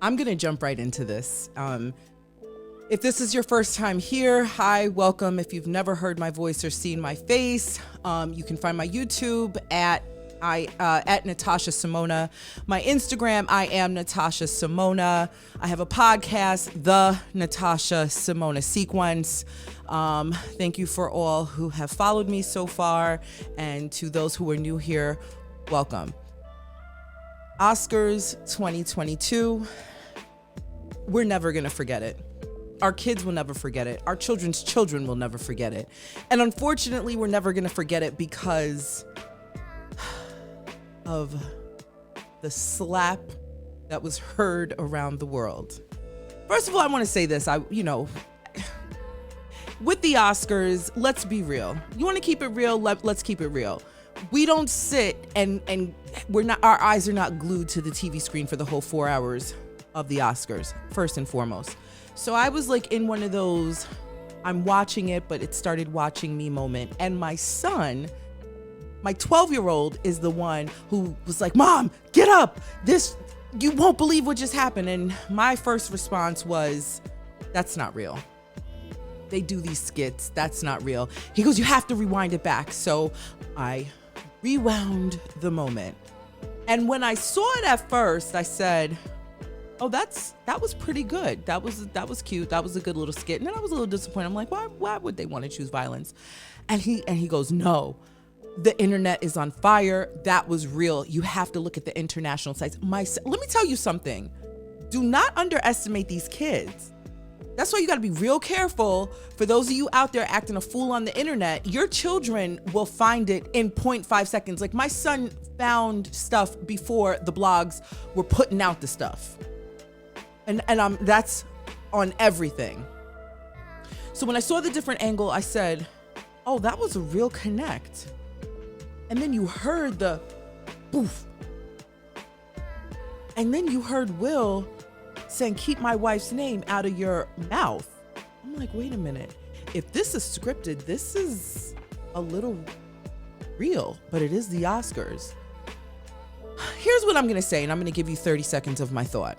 I'm going to jump right into this. If this is your first time here, hi, welcome. If you've never heard my voice or seen my face, you can find my YouTube at Natasha Simona. My Instagram, I am Natasha Simona. I have a podcast, The Natasha Simona Sequence. Thank you for all who have followed me so far, and to those who are new here, welcome. Oscars 2022. We're never going to forget it. Our kids will never forget it. Our children's children will never forget it. And unfortunately, we're never going to forget it because of the slap that was heard around the world. First of all, I want to say this. With the Oscars, let's be real. You want to keep it real? Let's keep it real. We don't sit and our eyes are not glued to the TV screen for the whole 4 hours of the Oscars, first and foremost. So I was like in one of those, I'm watching it, but it started watching me moment. And my son, my 12-year-old, is the one who was like, Mom, get up. You won't believe what just happened. And my first response was, that's not real. They do these skits. That's not real. He goes, you have to rewind it back. So I rewound the moment. And when I saw it at first, I said, oh, that was pretty good. That was cute. That was a good little skit. And then I was a little disappointed. I'm like, why would they want to choose violence? And he goes, no, the internet is on fire. That was real. You have to look at the international sites. Let me tell you something. Do not underestimate these kids. That's why you got to be real careful. For those of you out there acting a fool on the internet, your children will find it in 0.5 seconds. Like my son found stuff before the blogs were putting out the stuff. And that's on everything. So when I saw the different angle, I said, oh, that was a real connect. And then you heard the boof. And then you heard Will saying, keep my wife's name out of your mouth. I'm like, wait a minute. If this is scripted, this is a little real, but it is the Oscars. Here's what I'm going to say, and I'm going to give you 30 seconds of my thought.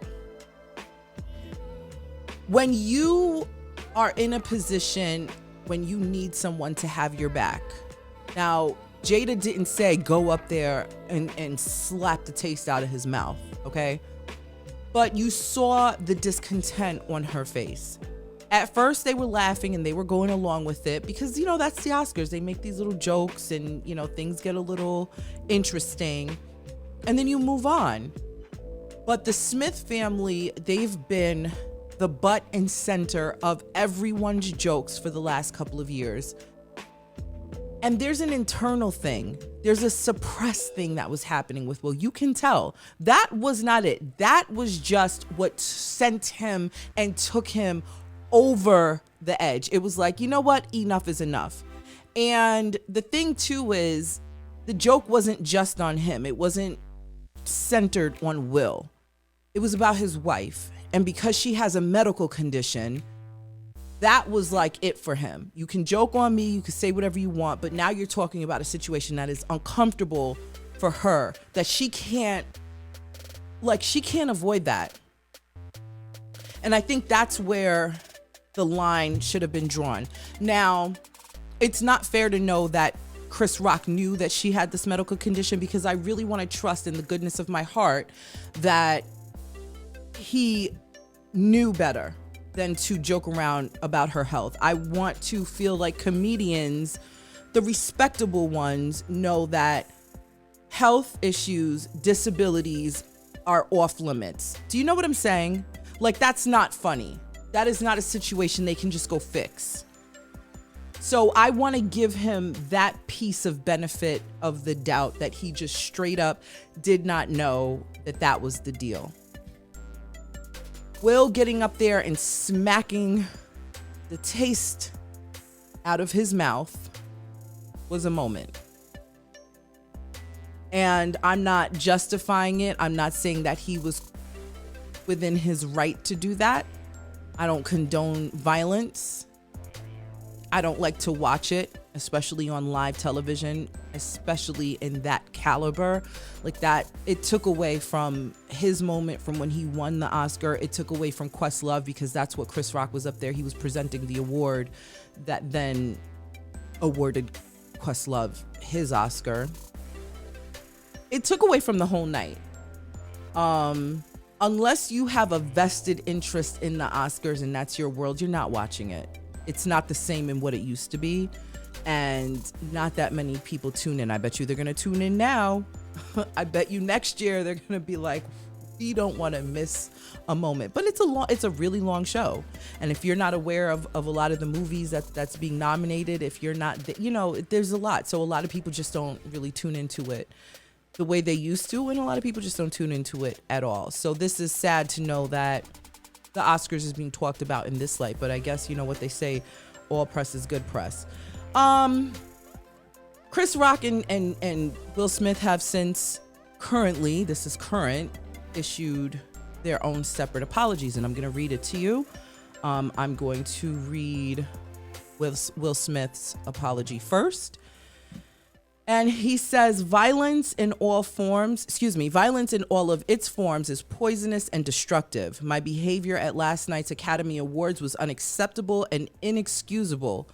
When you are in a position when you need someone to have your back. Now, Jada didn't say go up there and slap the taste out of his mouth, okay? But you saw the discontent on her face. At first, they were laughing and they were going along with it because, that's the Oscars. They make these little jokes and, things get a little interesting. And then you move on. But the Smith family, they've been the butt and center of everyone's jokes for the last couple of years. And there's an internal thing. There's a suppressed thing that was happening with Will. You can tell. That was not it. That was just what sent him and took him over the edge. It was like, you know what? Enough is enough. And the thing too is the joke wasn't just on him. It wasn't centered on Will. It was about his wife. And because she has a medical condition, that was like it for him. You can joke on me, you can say whatever you want, but now you're talking about a situation that is uncomfortable for her, that she can't avoid that. And I think that's where the line should have been drawn. Now, it's not fair to know that Chris Rock knew that she had this medical condition, because I really want to trust in the goodness of my heart that he knew better than to joke around about her health. I want to feel like comedians, the respectable ones, know that health issues, disabilities are off limits. Do you know what I'm saying? Like, that's not funny. That is not a situation they can just go fix. So I want to give him that piece of benefit of the doubt that he just straight up did not know that was the deal. Will getting up there and smacking the taste out of his mouth was a moment. And I'm not justifying it. I'm not saying that he was within his right to do that. I don't condone violence. I don't like to watch it, especially on live television, especially in that caliber. Like that, it took away from his moment from when he won the Oscar. It took away from Questlove, because that's what Chris Rock was up there. He was presenting the award that then awarded Questlove his Oscar. It took away from the whole night. Unless you have a vested interest in the Oscars and that's your world, you're not watching it. It's not the same in what it used to be. And not that many people tune in. I bet you they're going to tune in now. I bet you next year they're going to be like, we don't want to miss a moment. But it's a really long show. And if you're not aware of a lot of the movies that's being nominated, if you're not, there's a lot. So a lot of people just don't really tune into it the way they used to, and a lot of people just don't tune into it at all. So this is sad to know that the Oscars is being talked about in this light, but I guess you know what they say, all press is good press. Chris Rock and Will Smith have since currently, this is current, issued their own separate apologies, and I'm going to read it to you. I'm going to read Will Smith's apology first. And he says, violence in all of its forms is poisonous and destructive. My behavior at last night's Academy Awards was unacceptable and inexcusable.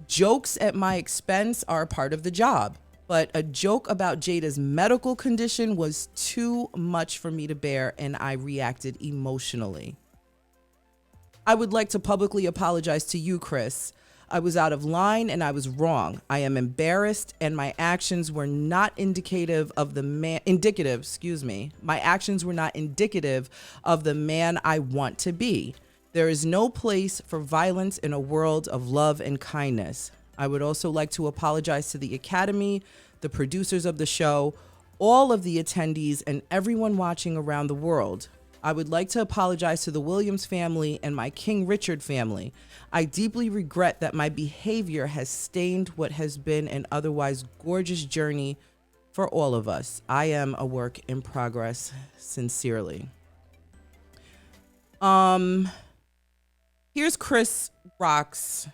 Jokes at my expense are a part of the job, but a joke about Jada's medical condition was too much for me to bear, and I reacted emotionally. I would like to publicly apologize to you, Chris. I was out of line and I was wrong. I am embarrassed, and my actions were not indicative of the man I want to be. There is no place for violence in a world of love and kindness. I would also like to apologize to the Academy, the producers of the show, all of the attendees, and everyone watching around the world. I would like to apologize to the Williams family and my King Richard family. I deeply regret that my behavior has stained what has been an otherwise gorgeous journey for all of us. I am a work in progress. Sincerely. Here's Chris Rock's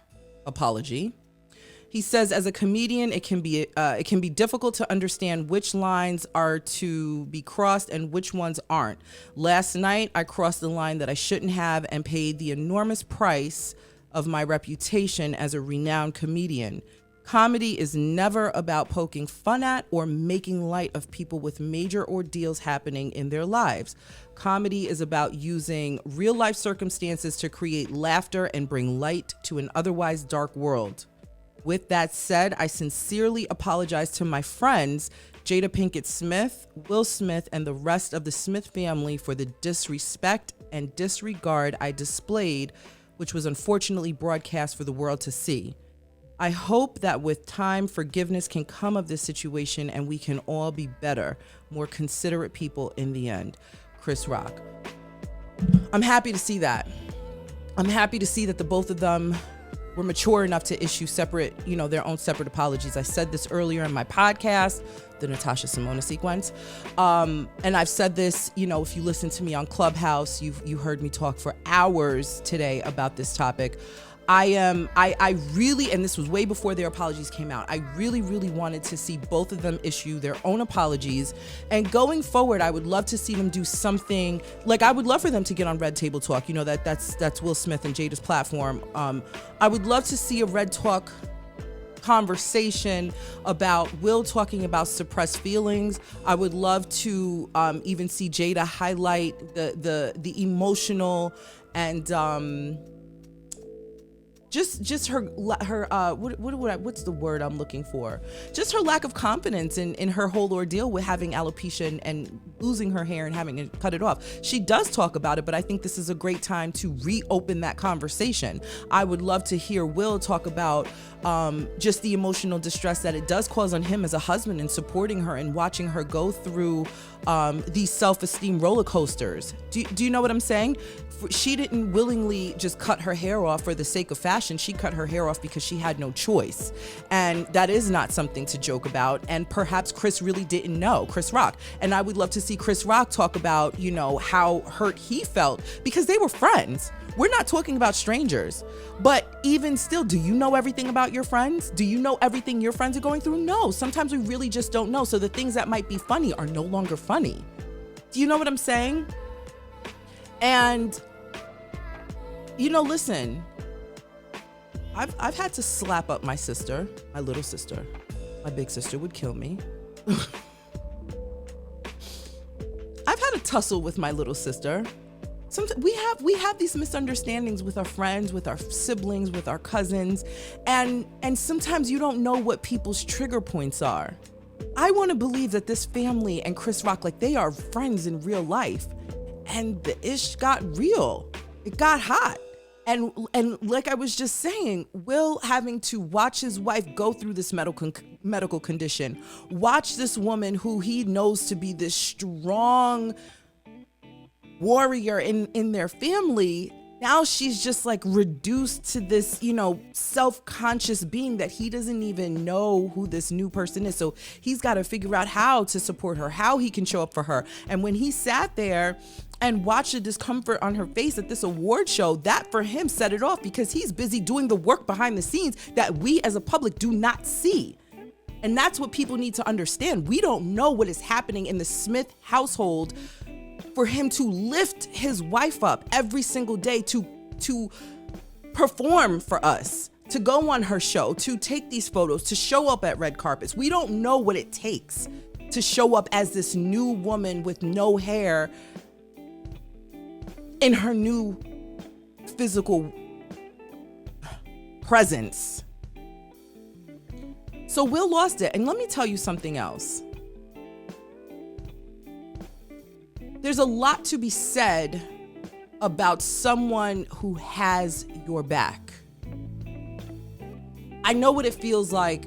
apology. He says, as a comedian, it can be difficult to understand which lines are to be crossed and which ones aren't. Last night, I crossed the line that I shouldn't have and paid the enormous price of my reputation as a renowned comedian. Comedy is never about poking fun at or making light of people with major ordeals happening in their lives. Comedy is about using real life circumstances to create laughter and bring light to an otherwise dark world. With that said, I sincerely apologize to my friends, Jada Pinkett Smith, Will Smith, and the rest of the Smith family for the disrespect and disregard I displayed, which was unfortunately broadcast for the world to see. I hope that with time, forgiveness can come of this situation and we can all be better, more considerate people in the end. Chris Rock. I'm happy to see that. I'm happy to see that the both of them were mature enough to issue separate, their own separate apologies. I said this earlier in my podcast, the Natasha Simona sequence. And I've said this, if you listen to me on Clubhouse, you heard me talk for hours today about this topic. I really, and this was way before their apologies came out, I really, really wanted to see both of them issue their own apologies. And going forward, I would love to see them do something, like I would love for them to get on Red Table Talk. That's Will Smith and Jada's platform. I would love to see a Red Talk conversation about Will talking about suppressed feelings. I would love to even see Jada highlight the emotional and just her what's the word I'm looking for? Just her lack of confidence in her whole ordeal with having alopecia and losing her hair and having to cut it off. She does talk about it, but I think this is a great time to reopen that conversation. I would love to hear Will talk about just the emotional distress that it does cause on him as a husband and supporting her and watching her go through these self-esteem roller coasters. Do you know what I'm saying? She didn't willingly just cut her hair off for the sake of fashion. She cut her hair off because she had no choice. And that is not something to joke about. And perhaps Chris really didn't know, Chris Rock. And I would love to see see Chris Rock talk about, how hurt he felt because they were friends. We're not talking about strangers. But even still, do you know everything about your friends? Do you know everything your friends are going through? No, sometimes we really just don't know. So the things that might be funny are no longer funny. Do you know what I'm saying? And, listen, I've had to slap up my sister, my little sister. My big sister would kill me. I've had a tussle with my little sister. Sometimes we have these misunderstandings with our friends, with our siblings, with our cousins, and sometimes you don't know what people's trigger points are. I want to believe that this family and Chris Rock, like, they are friends in real life, and the ish got real. It got hot. And like I was just saying, Will having to watch his wife go through this medical condition, watch this woman who he knows to be this strong warrior in their family, now she's just like reduced to this, self-conscious being that he doesn't even know who this new person is. So he's got to figure out how to support her, how he can show up for her. And when he sat there and watched the discomfort on her face at this award show, that for him set it off because he's busy doing the work behind the scenes that we as a public do not see. And that's what people need to understand. We don't know what is happening in the Smith household for him to lift his wife up every single day to perform for us, to go on her show, to take these photos, to show up at red carpets. We don't know what it takes to show up as this new woman with no hair in her new physical presence. So Will lost it. And let me tell you something else. There's a lot to be said about someone who has your back. I know what it feels like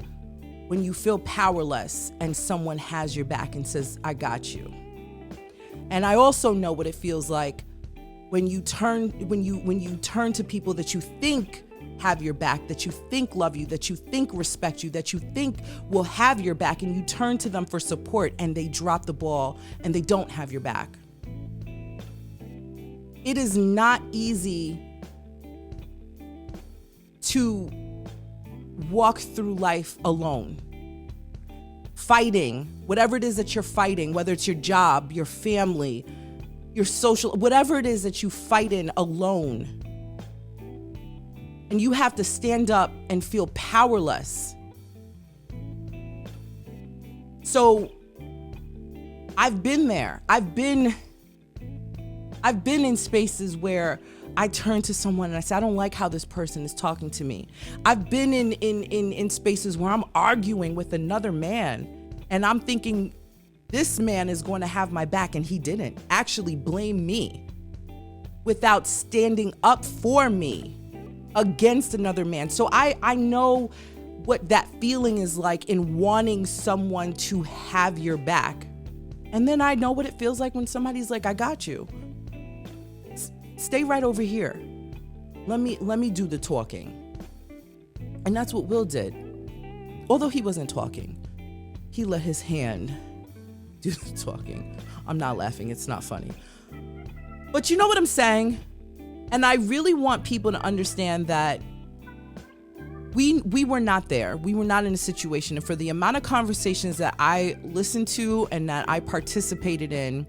when you feel powerless and someone has your back and says, I got you. And I also know what it feels like when you turn to people that you think have your back, that you think love you, that you think respect you, that you think will have your back, and you turn to them for support and they drop the ball and they don't have your back. It is not easy to walk through life alone, fighting whatever it is that you're fighting, whether it's your job, your family, your social, whatever it is that you fight in alone. And you have to stand up and feel powerless. So I've been there. I've been in spaces where I turn to someone and I say, I don't like how this person is talking to me. I've been in spaces where I'm arguing with another man and I'm thinking this man is going to have my back, and he didn't. Actually blame me without standing up for me against another man. So I know what that feeling is like in wanting someone to have your back. And then I know what it feels like when somebody's like, I got you. Stay right over here. Let me do the talking. And that's what Will did. Although he wasn't talking, he let his hand do the talking. I'm not laughing. It's not funny. But you know what I'm saying? And I really want people to understand that we were not there. We were not in a situation. And for the amount of conversations that I listened to and that I participated in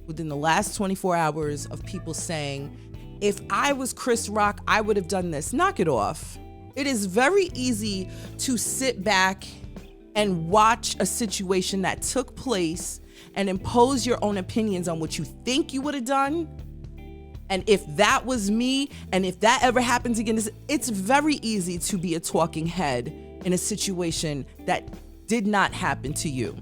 within the last 24 hours of people saying, if I was Chris Rock, I would have done this. Knock it off. It is very easy to sit back and watch a situation that took place and impose your own opinions on what you think you would have done. And if that was me, and if that ever happens again, it's very easy to be a talking head in a situation that did not happen to you.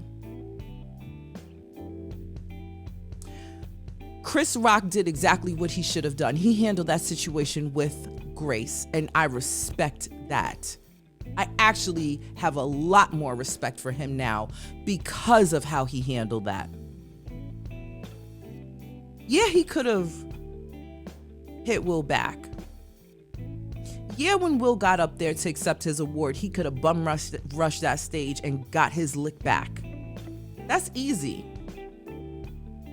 Chris Rock did exactly what he should have done. He handled that situation with grace, and I respect that. I actually have a lot more respect for him now because of how he handled that. Yeah, he could have hit Will back. Yeah, when Will got up there to accept his award, he could have bum rushed that stage and got his lick back. That's easy.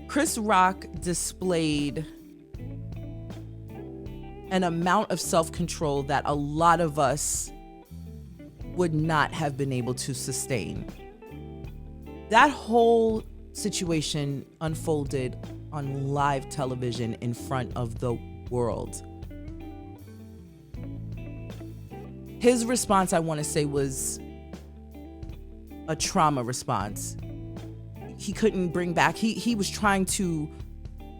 Chris Rock displayed an amount of self-control that a lot of us would not have been able to sustain. That whole situation unfolded on live television in front of the world. His response, I want to say, was a trauma response. He couldn't bring back, he was trying to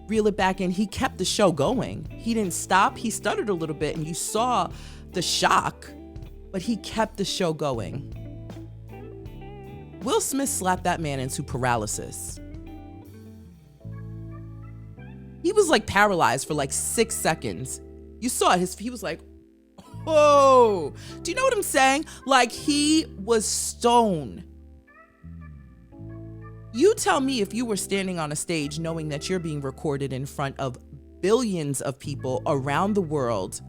reel it back in. He kept the show going. He didn't stop. He stuttered a little bit and you saw the shock, but he kept the show going. Will Smith slapped that man into paralysis. He was like paralyzed for like 6 seconds. You saw it. He was like, whoa. Do you know what I'm saying? Like, he was stone. You tell me, if you were standing on a stage knowing that you're being recorded in front of billions of people around the world,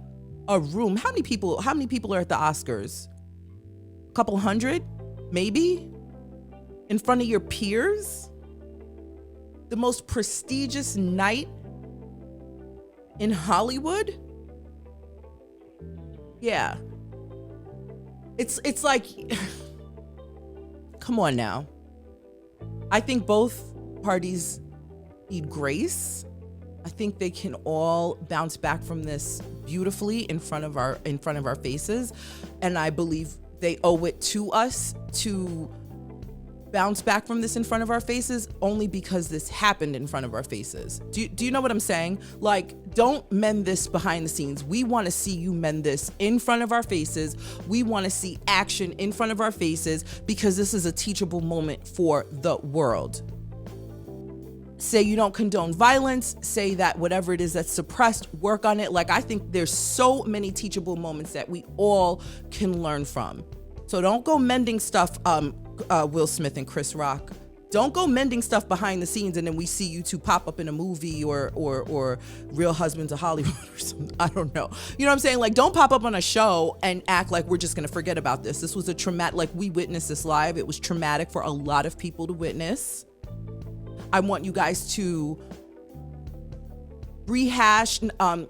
a room, how many people are at the Oscars? A couple hundred, maybe? In front of your peers? The most prestigious night in Hollywood? Yeah. It's like, come on now. I think both parties need grace. I think they can all bounce back from this beautifully in front of our faces, and I believe they owe it to us to bounce back from this in front of our faces, only because this happened in front of our faces. Do you know what I'm saying? Like, don't mend this behind the scenes. We want to see you mend this in front of our faces. We want to see action in front of our faces, because this is a teachable moment for the world. Say you don't condone violence. Say that whatever it is that's suppressed, work on it. Like, I think there's so many teachable moments that we all can learn from. So don't go mending stuff, Will Smith and Chris Rock. Don't go mending stuff behind the scenes and then we see you two pop up in a movie or Real Husbands of Hollywood or something. I don't know. You know what I'm saying? Like, don't pop up on a show and act like we're just going to forget about this. This was a traumatic, like, we witnessed this live. It was traumatic for a lot of people to witness. I want you guys to rehash, I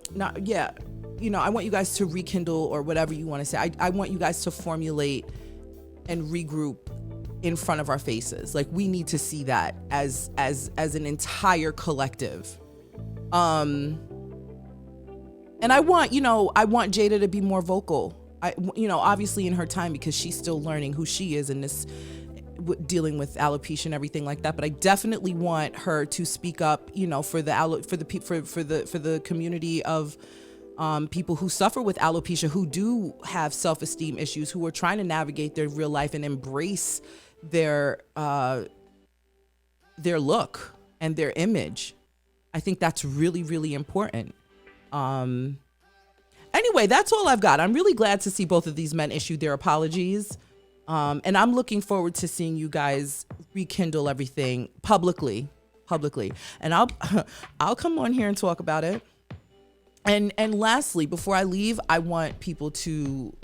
want you guys to rekindle, or whatever you want to say. I want you guys to formulate and regroup in front of our faces. Like, we need to see that as an entire collective. And I want Jada to be more vocal. Obviously in her time, because she's still learning who she is in this, dealing with alopecia and everything like that. But I definitely want her to speak up, for the community of people who suffer with alopecia, who do have self-esteem issues, who are trying to navigate their real life and embrace their look and their image. I think that's really, really important. Anyway, that's all I've got. I'm really glad to see both of these men issue their apologies. And I'm looking forward to seeing you guys rekindle everything publicly. And I'll come on here and talk about it. And lastly, before I leave, I want people to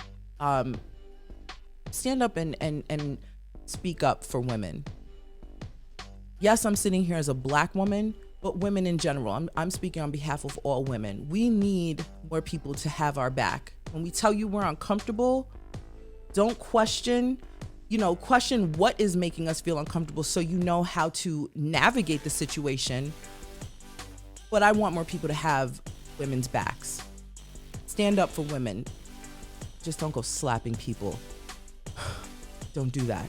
stand up and speak up for women. Yes, I'm sitting here as a Black woman, but women in general. I'm speaking on behalf of all women. We need more people to have our back. When we tell you we're uncomfortable, don't question what is making us feel uncomfortable, so you know how to navigate the situation. But I want more people to have women's backs. Stand up for women. Just don't go slapping people. Don't do that.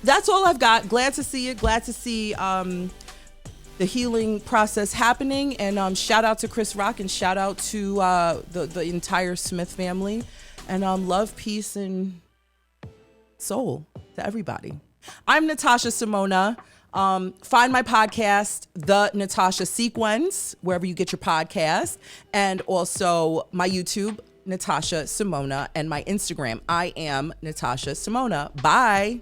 That's all I've got. Glad to see it. Glad to see the healing process happening. And shout out to Chris Rock, and shout out to the entire Smith family. And love, peace, and soul to everybody. I'm Natasha Simona. Find my podcast, The Natasha Sequence, wherever you get your podcast, and also my YouTube, Natasha Simona, and my Instagram, I am Natasha Simona. Bye.